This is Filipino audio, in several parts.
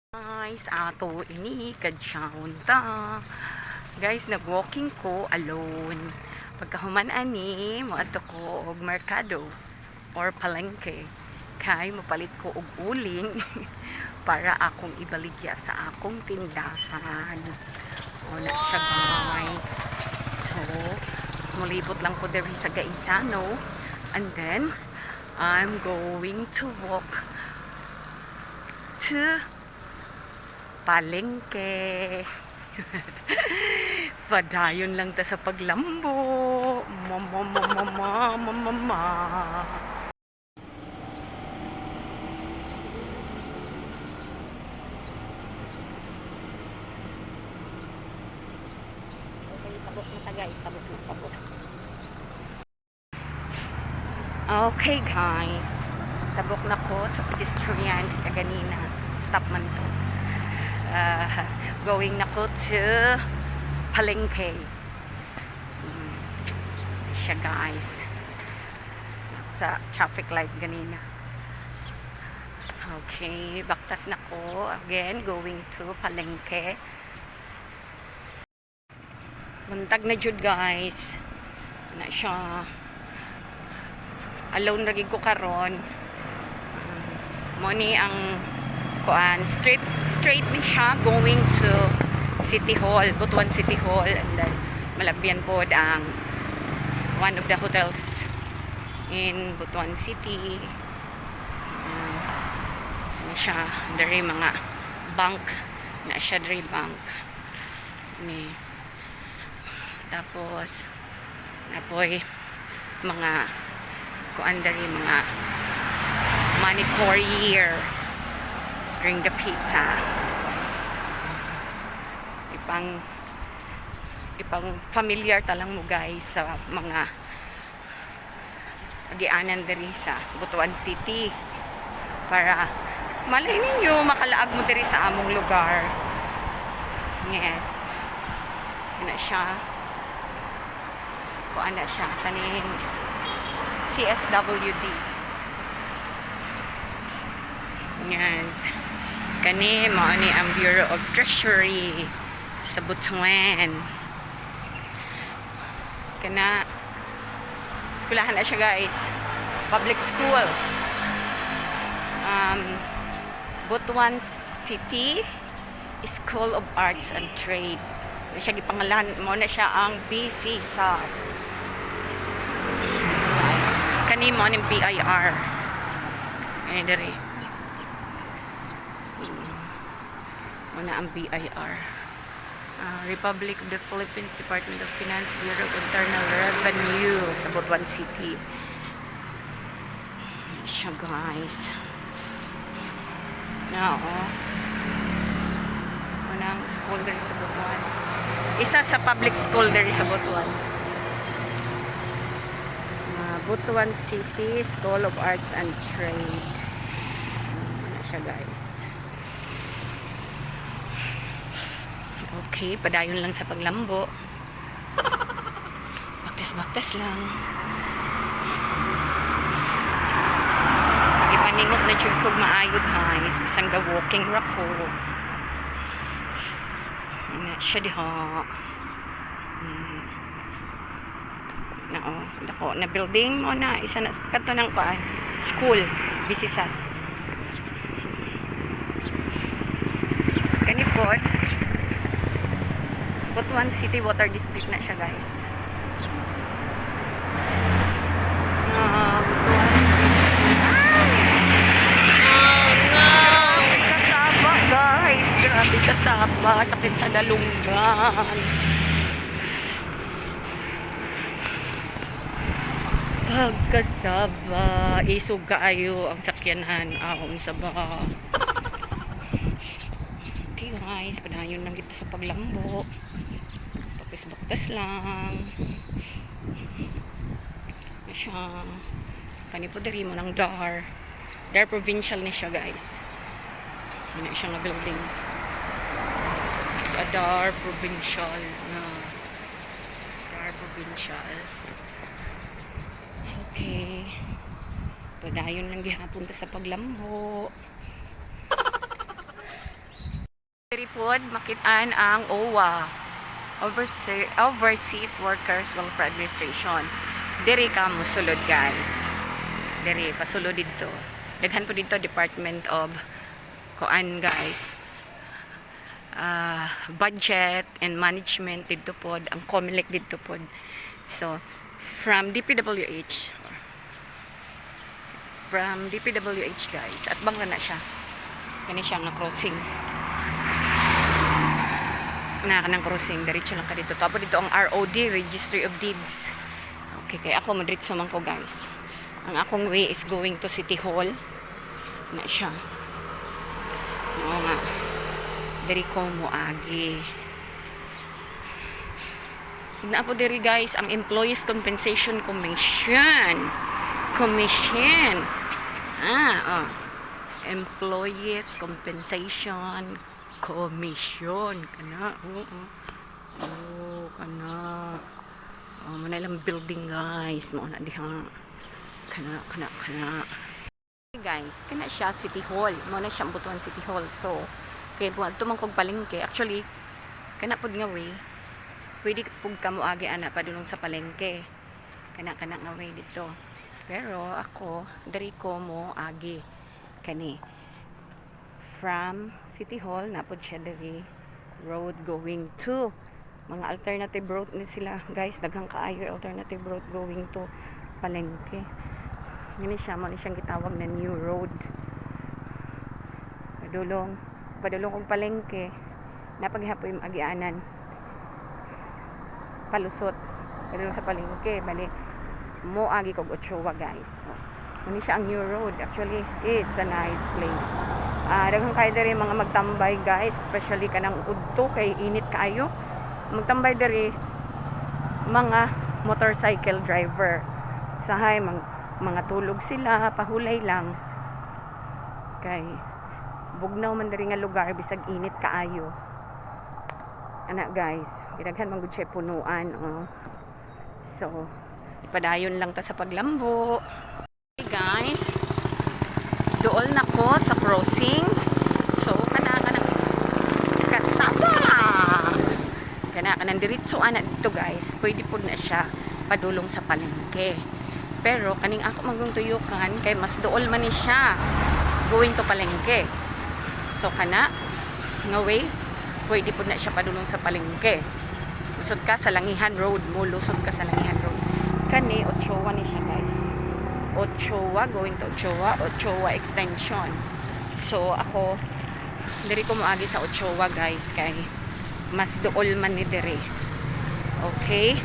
Guys, ato ini kadyaon ta. Guys, nag-walking ko alone. Pagkahuman ani, moadto ko og merkado or palengke. Kay mapalit ko og uling para akong ibaligya sa akong tindahan. O na siya guys. So, mulibot lang ko diri sa Gaisano. And then, I'm going to walk to palengke. Padayon lang ta sa paglambo. Mama, mama, mama, mama. Okay, tabok na ta guys. Tabok na, tabok. Okay guys. Tabok na ko sa pedestrian kaganina. Stop man to. Going na ko to palengke. Siya guys. Sa traffic light ganina. Okay, baktas na ko. Again, going to palengke. Buntag na jud guys. Na siya. Alone ragig ko karon. Mo ni ang kuan straight ni siya going to City Hall, Butuan City Hall, and then malabyan po ang one of the hotels in Butuan City. Na siya dari mga bank na siya dari bank ni tapos napoy mga kuan dari mga money courier bring the pizza ipang familiar talang mo guys sa mga agianan diri sa Butuan City para malay ninyo makalaag mo diri sa among lugar. Yes, na siya kuan na siya kaning CSWD. Yes, kani mao ni ang Bureau of Treasury sa Butuan. Kana eskwelahan na siya guys, public school. Butuan City School of Arts and Trade. Na siya gipangalan mo na siya ang BC sa kani mo ni BIR. Ay diri. Muna ang BIR. Republic of the Philippines, Department of Finance, Bureau of Internal Revenue sa Butuan City. Siya guys. Now, unang school diri sa Butuan. Isa sa public school diri sa Butuan. Butuan City School of Arts and Trade. Ano siya guys. Okay, padayon lang sa paglambo. Baktas-baktas lang. Ipaningot na jud kog maayod guys, bisan ga walking ra ko. Na siya diha. Dako na building mo na isa na kadto nang kuan school bisisan. Kani po Butuan City Water District na siya guys. Butuan City. Kasaba guys. Grabe kasaba. Sakit sa dalunggan. Pagkasaba. Isog kaayo ang sakyanan. Ahon sa ba. Okay guys. Padayon lang dito sa paglambo. Baktas lang siya. Kani po diri mo ng Dar Provincial ni siya guys. Hindi siya nga building sa Dar Provincial na Dar Provincial. Okay, padayon lang gihapon ta sa paglambo. pod makitaan ang OWA, Overseas Workers Welfare Administration. Diri ka mo sulod guys. Diri pasulod dito. Daghan po dito Department of Koan guys. Budget and Management dito pod, ang COMELEC dito pod. So from DPWH guys, at bangla na siya. Kani siya nga crossing. Na kanang crossing, diretso lang ka dito. Tapos dito ang ROD, Registry of Deeds. Okay, kaya ako madritso man ko guys. Ang akong way is going to City Hall. Na siya. Oo nga. Diri ko mo agi. Na po diri guys ang Employees Compensation Commission. Employees Compensation Commission kana. Kana. Manalang building guys. Mo na diha. Kana. Guys, kana siya City Hall. Mo na siya Butuan City Hall. So, kaya po ito man kong palengke. Actually, kana pod nga way. Pwede pug kamo agi ana padulong sa palengke. Kana nga way dito. Pero ako, dari ko mo agi kani. From City Hall na pod siya dari road going to mga alternative road ni sila guys. Daghang kaayo alternative road going to palengke. Ngini siya mo ni siyang gitawag na new road. Padulong kong palengke napaghapoy yung agianan palusot padulong sa palengke bali mo agi kog Ochoa guys. So muni siya ang new road. Actually it's a nice place. Daghang kayo diri mga magtambay guys, especially kanang udto kay init kaayo. Magtambay diri mga motorcycle driver sahay mga tulog sila pahulay lang kay bugnaw man diri nga lugar bisag init kaayo. Ana guys, gidaghan man gud siya punuan. So padayon lang ta sa paglambo. Okay guys, duol na ko sa crossing. So kana kasama kanang diretso ana dito guys. Pwede pud na siya padulong sa palengke. Pero kaning ako manggong tuyukan kay mas duol man ni siya going to palengke. So kana nga way pwede po na siya padulong sa palengke. Lusod ka sa Langihan Road mo, lusod ka sa Langihan Road. Kani Ochoa ni siya guys. Ochoa going to Ochoa extension. So ako diri ko moagi sa Ochoa guys kay mas duol man ni diri. Okay?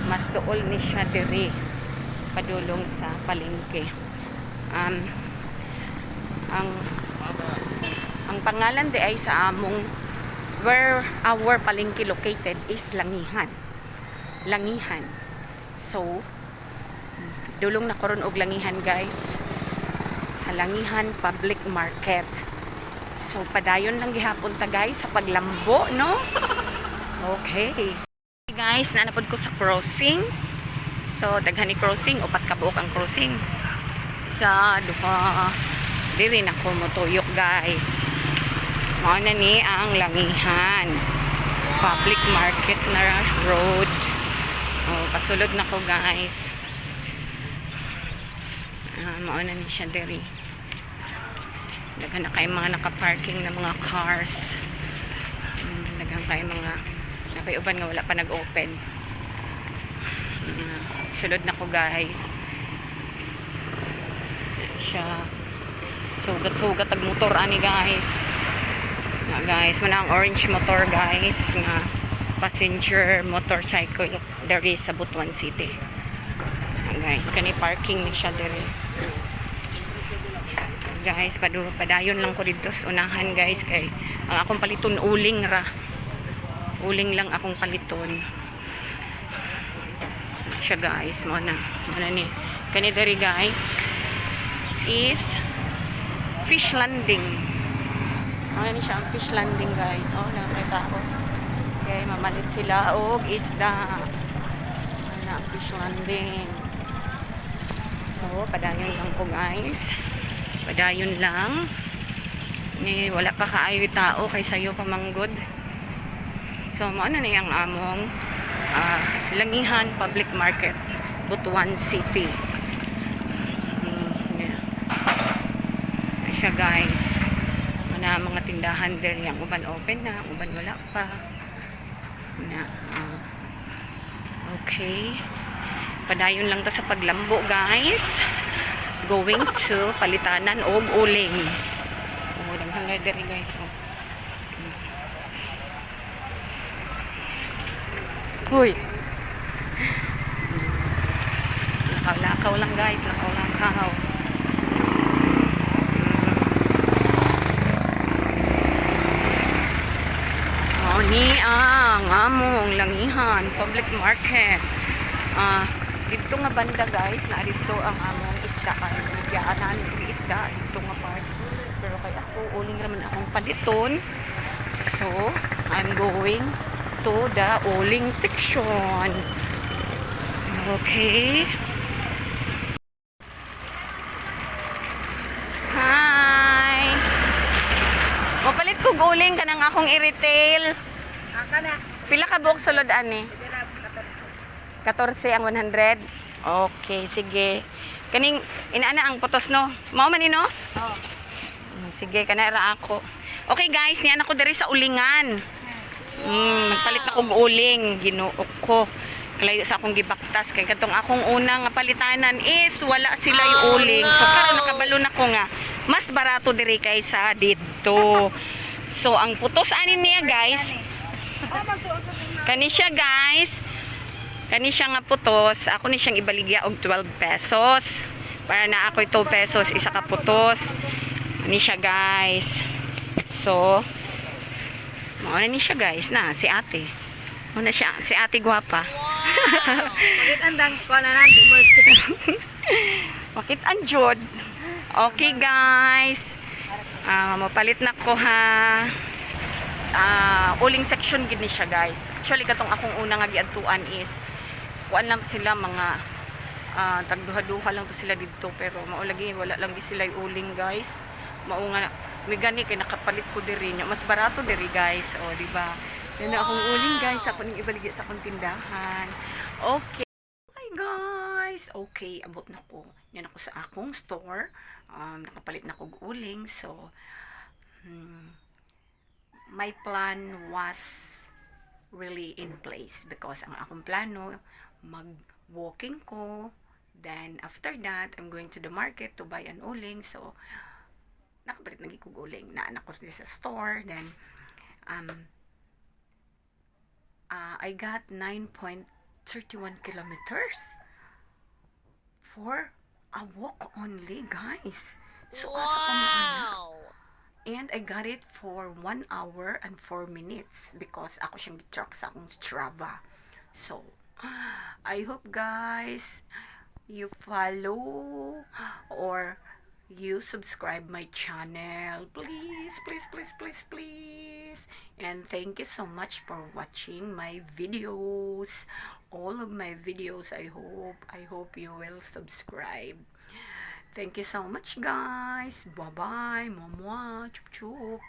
Mas duol ni siya diri padulong sa palengke. Ang pangalan di ay sa among where our palengke located is Langihan. So dulong na karon og Langihan guys sa Langihan Public Market. So padayon lang gihapon ta guys sa paglambo no. Okay guys, nanapod ko sa crossing. So daghan ni crossing, upat ka buok ang crossing. Isa, duha. Diri na ko motuyok guys. Mao na ni ang Langihan Public Market na road. Pasulod na ko guys. Mao na ni siya diri. Daghan na kay mga naka-parking na mga cars. Daghan kay mga napay-uban nga wala pa nag-open. Sulod na ko guys. Siya sugat-sugat ag motor ani guys. Na guys, man ang orange motor guys nga passenger motorcycle diri sa Butuan City. Guys, kani parking ni siya diri. Guys, padayon lang ko dito sa unahan guys kay ang akong paliton uling ra. Uling lang akong paliton. Siya guys, mo na ni. Kani diri guys is fish landing. Ano ni siya ang fish landing guys. Nakakita ko. Okay, mamalit sila og isda. Ano fish landing. So, padayon lang ko guys. Padayon lang. Ni wala pa kaayo tao kay sayo pamanggod. So mo ano na yang among Langihan Public Market, Butuan City. Yeah. Siya guys. Mana mga tindahan there yang uban open na, uban wala pa. Na okay. Padayon lang ta sa paglambo guys. Going to Palitanan og uling. Oh, daghang diri guys. Hoy. Lakaw-lakaw lang guys, lakaw-lakaw. Oh, ni ang among Langihan Public Market. Dito nga banda guys, na dito ang among isda kay nagyaanan ng isda dito nga part. Pero kay ako uling naman akong paliton. So, I'm going to the uling section. Okay. Hi. Mapalit ko uling kanang akong i-retail. Pila ka buok sulod ani? 14 ang 100. Okay, sige. Kaning inaana ang putos no. Mao man ni no? Oh. Sige, kana ra ako. Okay guys, niyan ako diri sa ulingan. Nagpalit na kog uling, ginuok ko. Kalayo sa akong gibaktas kay katong akong unang palitanan is wala sila yung uling. So karon nakabalo na ko nga mas barato diri kaysa dito. So ang putos ani niya guys. Kani siya guys. Kani siya nga putos, ako ni siyang ibaligya og 12 pesos. Para na ako 2 pesos isa ka putos. Kani siya guys. So mao na ni siya guys na si ate. Muna siya, si ate gwapa. Bakit andang ko na natin mo? Bakit anjod? Okay guys. Mapalit na ko ha. Uling section gid ni siya guys. Actually katong akong una nga giadtuan is kuan lang sila mga tagduha-duha lang to sila dito pero maulagi wala lang di sila uling guys. Mao nga may gani kay nakapalit ko diri nya. Mas barato diri guys. O di ba? Yan na akong uling guys. Ako ning ibaligya sa akong tindahan. Okay. Hi guys. Okay, abot na ko. Yan ako sa akong store. Nakapalit na kog uling. So, my plan was really in place because ang akong plano, mag-walking ko. Then, after that, I'm going to the market to buy an uling. So, nakapalit na kog uling. Naanak ko sa store. Then, I got 9.31 kilometers for a walk only, guys. So, wow! And I got it for 1 hour and 4 minutes because ako siyang track sa akong Strava. So, I hope guys, you follow or you subscribe my channel. Please, please, please, please, please. And thank you so much for watching my videos. All of my videos, I hope you will subscribe. Thank you so much guys. Bye bye. Mwah mwah. Chup chup.